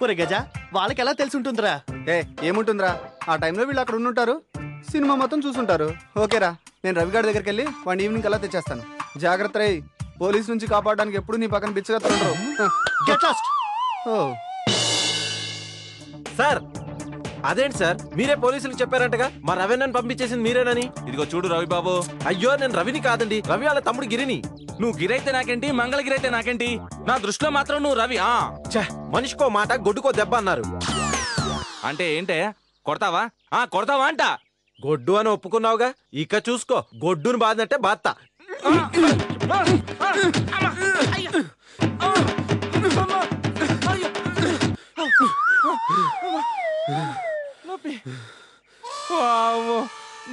ఒరే గజ వాళ్ళకి ఎలా తెలిసి ఉంటుందిరా? ఏముంటుందిరా, ఆ టైంలో వీళ్ళు అక్కడ ఉండుంటారు, సినిమా మొత్తం చూసుంటారు. ఓకేరా, నేను రవిగాడి దగ్గరికి వెళ్ళి వాడిని ఈవినింగ్ అలా తెచ్చేస్తాను. జాగ్రత్త రే, పోలీస్ నుంచి కాపాడడానికి ఎప్పుడు నీ పక్కన బిచ్చగా తింటారు. Get lost. ఓ సార్, అదేంటి సార్, మీరే పోలీసులకు చెప్పారంటగా మా రవి నన్ను పంపించేసింది మీరేనని. ఇదిగో చూడు రవి బాబు, అయ్యో నేను రవిని కాదండి, రవి వాళ్ళ తమ్ముడు గిరిని. నువ్వు గిరైతే నాకేంటి, మంగళగిరైతే నాకేంటి, నా దృష్టిలో మాత్రం నువ్వు రవి. మనిషికో మాట గొడ్డుకో దెబ్బ అన్నారు. అంటే ఏంటే, కొడతావా? కొడతావా అంట. గొడ్డు అని ఒప్పుకున్నావుగా, ఇక చూసుకో గొడ్డును బాధంటే బాధ.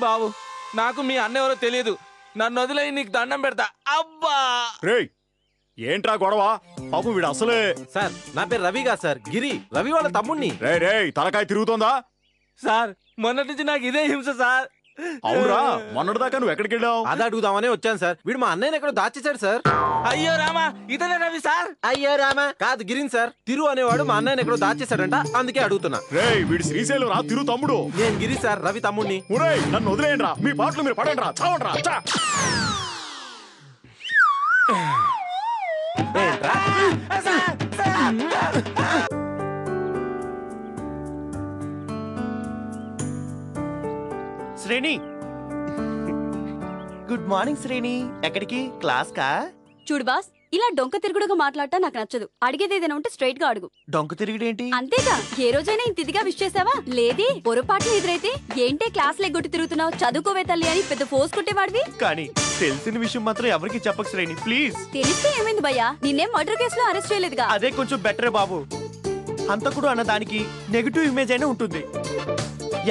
బాబు, నాకు మీ అన్న ఎవరో తెలియదు, నన్ను వదిలే నీకు దండం పెడతా. అబ్బా ఏంట్రా గొడవ? పాపం వీడు అసలే. సార్ నా పేరు రవిగా సార్, గిరి రవి వాళ్ళ తమ్ముడిని. రే తలకాయ తిరుగుతోందా? సార్, మొన్నటి నుంచి నాకు ఇదే హింస సార్. అవునరా, మొన్నటి దాకా నువ్వు ఎక్కడికి వెళ్ళావు? అది అడుగుదామనే వచ్చాను సార్. వీడు మా అన్నయ్యని ఎక్కడో దాచేశాడు సార్. అయ్యో రామా, ఇతనే రవి సార్. అయ్యో రామా కాదు, గిరిని సార్. తిరు అనేవాడు మా అన్నయ్యని ఎక్కడో దాచేశాడంట, అందుకే అడుగుతున్నా. రే వీడు శ్రీశైలం రా, తిరు తమ్ముడు. నేను గిరి సార్, రవి తమ్ముడిని. ఒరే నన్ను వదిలేయండి రా, మీ పాటలు మీరు పడండి రా, చావండి రా. శ్రేణి, గుడ్ మార్నింగ్ శ్రేణి. ఎక్కడికి? క్లాస్ కా? చూడు బాస్, ఇలా డొంక తిరుగుడుగా మాట్లాడటా నాకు నచ్చదు. అడిగేది ఏదైనా ఉంటే స్ట్రైట్ గా అడుగు. డొంక తిరుగుడేంటి? అంతేగా, ఏ రోజైనా ఇంత ఇదిగా విష్ చేసావా? లేదే, పొరపాట్లు ఎదురైతే ఏంటే క్లాస్ లెగ్గొట్టి తిరుగుతున్నావు, చదువుకోవే తల్లి అని పెద్ద ఫోర్స్ కొట్టేవాడివి. కానీ తెలిసిన విషయం మాత్రం ఎవరికి చెప్పకు శ్రేణి, ప్లీజ్. తెలిస్తే ఏమైంది భయ్యా? నిన్నేం మర్డర్ కేసులో అరెస్ట్ చేయలేదుగా. అదే కొంచెం బెటరే బాబు. హంతకుడు అన్నదానికి నెగిటివ్ ఇమేజ్ అయినా ఉంటుంది,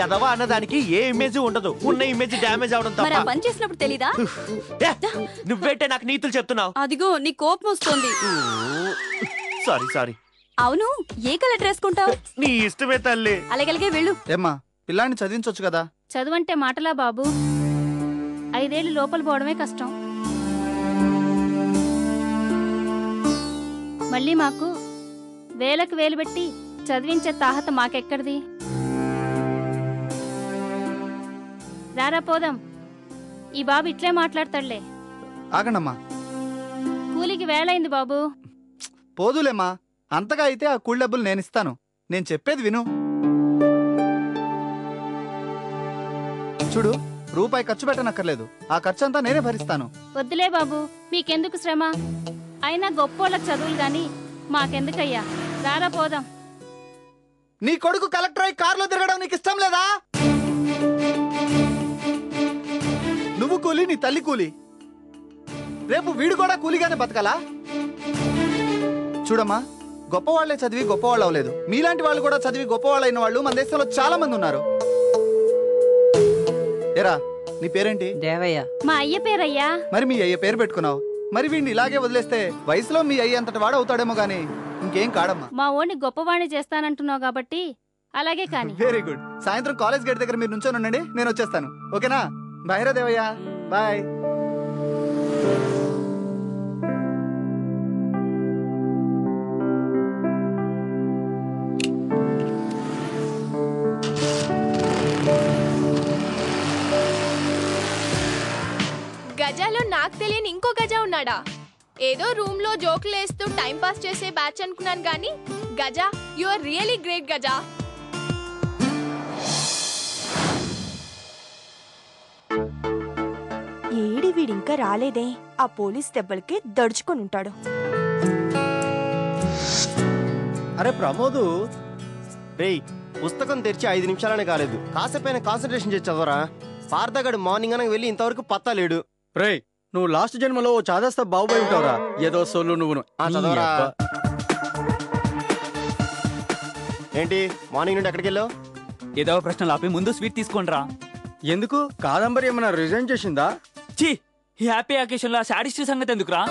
ఎదవా అన్నదానికి ఏ ఇమేజ్ ఉండదు. ఉన్న ఇమేజ్ డ్యామేజ్ అవడం మరి ఆ తప్ప. పని చేసినప్పుడు తెలీదా? నువ్వేంటే నాకు నీతులు చెప్తున్నావు? అదిగో నీ కోపం వస్తుంది. సారీ. అవును, ఏ కలర్ డ్రెస్ కొంటావు? నీ ఇష్టమే తల్లి. అలాగే వెళ్ళు. ఏమ్మా, పిల్లాన్ని చదివించొచ్చు కదా. చదువంటే మాటలా బాబు? 5 ఏళ్ళు లోపల పోవడమే కష్టం. మళ్ళీ మాకు వేలకు వేలు పెట్టి చదివించే తాహత మాకెక్కడిది? రారా పోదాం. ఈ బాబు ఇట్లే మాట్లాడతాడులే. ఆగండమ్మా, కూలికి వేళైంది బాబు. పోదులేమ్మా, అంతగా అయితే ఆ కూల్ డబ్బులు నేను ఇస్తాను. నేను చెప్పేది విను. చూడు, రూపాయి ఖర్చు పెట్టనక్కర్లేదు, ఆ ఖర్చు అంతా నేనే భరిస్తాను. వద్దులే బాబు, మీకెందుకు శ్రమ? అయినా గొప్పోళ్ళకి చదువులు గాని మాకెందుకయ్యా. రారా పోదాం. నీ కొడుకు కలెక్టర్ అయి కారులో తిరగడం నీకు ఇష్టం లేదా? నువ్వు కూలి, నీ తల్లి కూలి, రేపు వీడు కూడా కూలిగానే బతకాలా? చూడమ్మా, గొప్పవాళ్లే చదివి గొప్పవాళ్ళు అవ్వలేదు. మీలాంటి వాళ్ళు కూడా చదివి గొప్పవాళ్ళు అయిన వాళ్ళు మన దేశంలో చాలా మంది ఉన్నారు. ఏరా, నీ పేరేంటి? దేవయ్య. మా అయ్య పేరయ్యా. మరి మీ అయ్య పేరు పెట్టుకున్నావు. మరి వీడిని ఇలాగే వదిలేస్తే వయసులో మీ అయ్య అంతటి వాడు అవుతాడేమో గానీ ఇంకేం కాడమ్మా. మా ఓణ్ణి గొప్పవాణ్ణి చేస్తానంటున్నావు కాబట్టి అలాగే కాని. Very good. సాయంత్రం కాలేజ్ గేట్ దగ్గర మీరు నుంచొని ఉండండి, నేను వచ్చేస్తాను. ఓకేనా? బాయ్ రా దేవయ్య, బాయ్. గజాలో నాకు తెలియని ఇంకో గజా ఉన్నాడా? ఏదో రూమ్ లో జోకులు వేస్తూ టైం పాస్ చేసే బ్యాచ్ అనుకున్నాను కానీ Gaja, you are really great Gaja. ఏడి వీడింకా రాలేదే, ఆ పోలీస్ దెబ్బలకి దడుచుకొని ఉంటాడు. అరే ప్రమోదు, రేయ్ పుస్తకం తెరిచి 5 నిమిషాలనే కాలేదు, కాసేపైనా కాన్సన్ట్రేషన్ చేసి చదవరా. పార్థగాడు మార్నింగ్ అనగా వెళ్ళి ఇంతవరకు పత్తా లేడు. రేయ్, నువ్వు లాస్ట్ జన్మలో చాదస్తా బాగుపోయి ఉంటావురా. ఏదో సొల్లు నువ్వును. చదవరా. ఏంటి మార్నింగ్ నుండి ఎక్కడికి వెళ్ళావు? ఏదో ప్రశ్నలు ఆపి ముందు స్వీట్ తీసుకోండిరా. ఎందుకు? కాదంబరి ఏమన్నా రిజైన్ చేసిందా? ఛీ, హ్యాపీ అకేషన్ లో సాడిస్ట్ సంగతి ఎందుకురా?